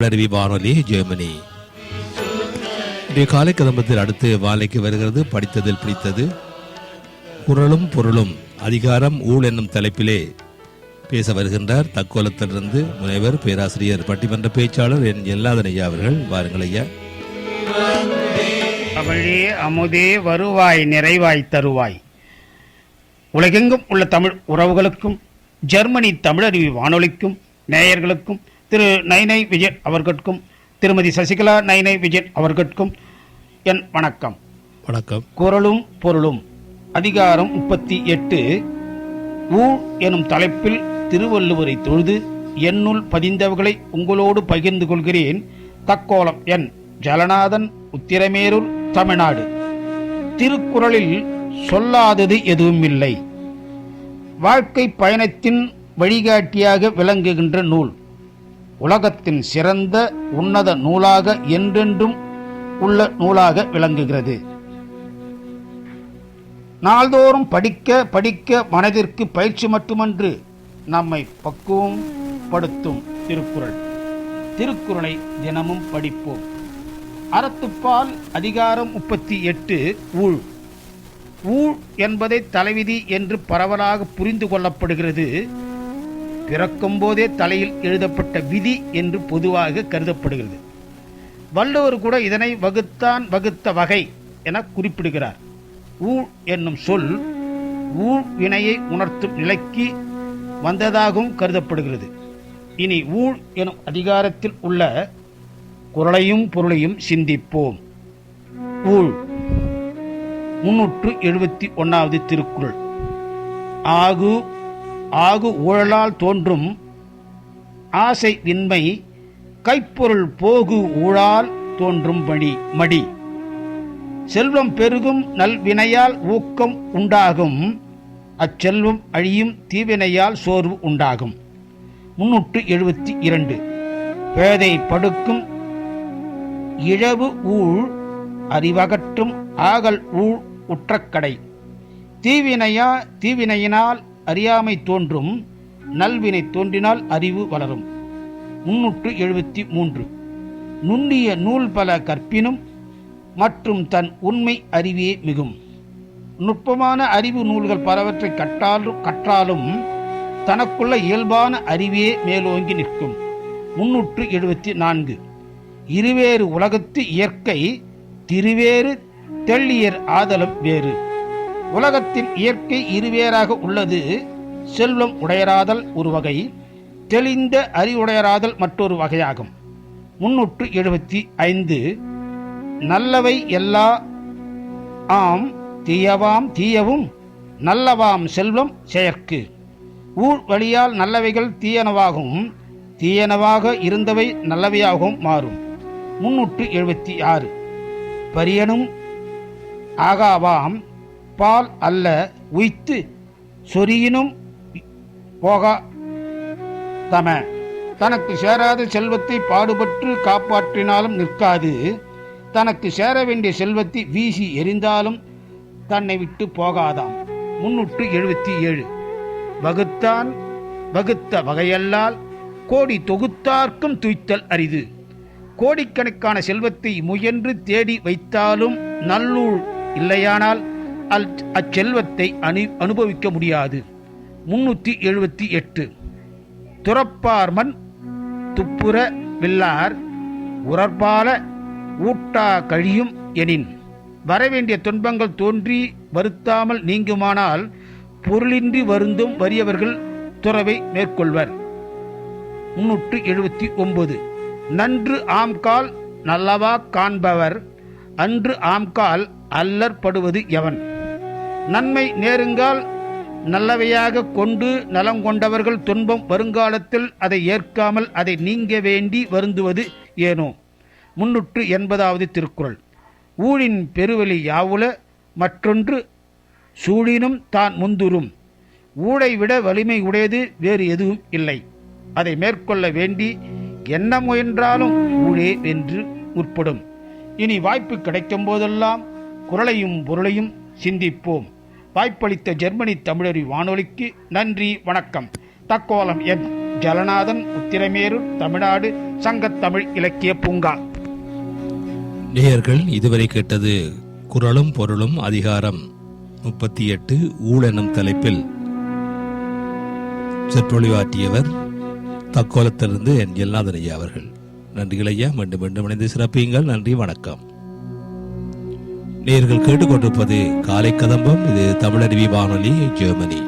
அருவி வானொலி ஜெர்மனி. இன்றைய காலை கதம்பத்தில் அடுத்து வாழைக்கு வருகிறது படித்ததில் பிடித்தது. குரலும் பொருளும் அதிகாரம் ஊழ் என்னும் தலைப்பிலே பேச வருகின்றார் தக்கோலத்திலிருந்து முனைவர் பேராசிரியர் பட்டிமன்ற பேச்சாளர் என் எல்லாதன் ஐயா அவர்கள். வாருங்கள் ஐயா. தமிழே அமுதே வருவாய் நிறைவாய் தருவாய். உலகெங்கும் உள்ள தமிழ் உறவுகளுக்கும் ஜெர்மனி தமிழருவி வானொலிக்கும் நேயர்களுக்கும் திரு நைனை விஜயன் அவர்களுக்கும் திருமதி சசிகலா நைனை விஜயன் அவர்களுக்கும் என் வணக்கம். வணக்கம். குரலும் பொருளும் அதிகாரம் 38 ஊழ் எனும் தலைப்பில் திருவள்ளுவரை தொழுது என்னுள் பதிந்தவர்களை உங்களோடு பகிர்ந்து கொள்கிறேன். தக்கோலம் என் ஜலநாதன், உத்திரமேரூர், தமிழ்நாடு. திருக்குறளில் சொல்லாதது எதுவும் இல்லை. வாழ்க்கை பயணத்தின் வழிகாட்டியாக விளங்குகின்ற நூல். உலகத்தின் சிறந்த உன்னத நூலாக என்றென்றும் உள்ள நூலாக விளங்குகிறது. நாள்தோறும் படிக்க படிக்க மனதிற்கு பயிற்சி மட்டுமன்று நம்மை பக்குவம் படுத்தும் திருக்குறள். திருக்குறளை தினமும் படிப்போம். அறத்துப்பால் அதிகாரம் 38 ஊழ். ஊழ் என்பதை தலைவிதி என்று பரவலாக புரிந்து கொள்ளப்படுகிறது. பிறக்கும் போதே தலையில் எழுதப்பட்ட விதி என்று பொதுவாக கருதப்படுகிறது. வள்ளுவர் கூட இதனை வகுத்த வகை என குறிப்பிடுகிறார். ஊழ் என்னும் சொல் ஊழ் வினையை உணர்த்தும் நிலைக்கு வந்ததாகவும் கருதப்படுகிறது. இனி ஊழ் எனும் அதிகாரத்தில் உள்ள குறளையும் பொருளையும் சிந்திப்போம். ஊழ் 371வது திருக்குறள். ஆகு ஆகு ஊழலால் தோன்றும் ஆசை வின்மை, கைப்பொருள் போகு ஊழால் தோன்றும் மடி. செல்வம் பெருகும் நல்வினையால் ஊக்கம் உண்டாகும், அச்செல்வம் அழியும் தீவினையால் சோர்வு உண்டாகும். 372 பேதை படுக்கும் இழவு ஊழ், அறிவகற்றும் ஆகல் ஊழ் உற்றக்கடை. தீவினையினால் அறியாமை தோன்றும், நல்வினை தோன்றினால் அறிவு வளரும். 373 நுண்ணிய நூல் பல கற்பினும் மற்றும் தன் உண்மை அறிவே மிகும். நுட்பமான அறிவு நூல்கள் பலவற்றை கற்றாலும் தனக்குள்ள இயல்பான அறிவே மேலோங்கி நிற்கும். 374 இருவேறு உலகத்து இயற்கை, திருவேறு தெள்ளியர் ஆதலம் வேறு. உலகத்தின் இயற்கை இருவேறாக உள்ளது. செல்வம் உடையராதல் ஒரு வகை, தெளிந்த அறிவுடையராதல் மற்றொரு வகையாகும். 375 நல்லவை எல்லா ஆம் தீயவாம் தீயவும், நல்லவாம் செல்வம் செயற்கு. ஊழ் வழியால் நல்லவைகள் தீயனவாகவும் தீயனவாக இருந்தவை நல்லவையாகவும் மாறும். 376 பரியனும் ஆகாவாம் பால் அல்ல உய்த்து, சொரியினும் போகா தம. தனக்கு சேராத செல்வத்தை பாடுபட்டு காப்பாற்றினாலும் நிற்காது, தனக்கு சேர வேண்டிய செல்வத்தை வீசி எறிந்தாலும் தன்னை விட்டு போகாதாம். 377 வகுத்தான் வகுத்த வகையல்லால் கோடி தொகுத்தார்க்கும் துய்த்தல் அரிது. கோடிக்கணக்கான செல்வத்தை முயன்று தேடி வைத்தாலும் நல்லூழ் இல்லையானால் அச்செல்வத்தை அனுபவிக்க முடியாது. 378 துறப்பார்மன் துப்புர வில்லார், உறற்பால ஊட்டா கழியும் எனின். வரவேண்டிய துன்பங்கள் தோன்றி வருத்தாமல் நீங்குமானால் பொருளின்றி வருந்தும் வறியவர்கள் துறவை மேற்கொள்வர். 379 நன்று ஆம்கால் நல்லவா காண்பவர், அன்று ஆம்கால் அல்லற்படுவது எவன். நன்மை நேருங்கால் நல்லவையாக கொண்டு நலம் கொண்டவர்கள் துன்பம் வருங்காலத்தில் அதை ஏற்காமல் அதை நீங்க வேண்டி வருந்துவது ஏனோ. 380வது திருக்குறள். ஊழின் பெருவெளி யாவுல மற்றொன்று, சூழினும் தான் முந்துரும். ஊழை விட வலிமை உடையது வேறு எதுவும் இல்லை. அதை மேற்கொள்ள வேண்டி என்ன முயன்றாலும் ஊழே வென்று முற்படும். இனி வாய்ப்பு கிடைக்கும் போதெல்லாம் குறளையும் பொருளையும் சிந்திப்போம். வாய்ப்பளித்த ஜெர்மனி தமிழறி வானொலிக்கு நன்றி, வணக்கம். தக்கோலம் என் ஜலநாதன், உத்திரமேரூர், தமிழ்நாடு சங்கத் தமிழ் இலக்கிய பூங்கா. நேயர்கள் இதுவரை கேட்டது குறளும் பொருளும் அதிகாரம் 38 ஊழ் எனும் தலைப்பில் சொற்பொழிவாற்றியவர் தக்கோலத்திலிருந்து என் எல்லாதன் ஐயா அவர்கள். நன்றிகள் ஐயா. மீண்டும் மீண்டும் இணைந்து சிறப்பியுங்கள். நன்றி, வணக்கம். நேயர்கள் கேட்டுக்கொண்டிருப்பது காலை கதம்பம். இது தமிழருவி வானொலி, ஜெர்மனி.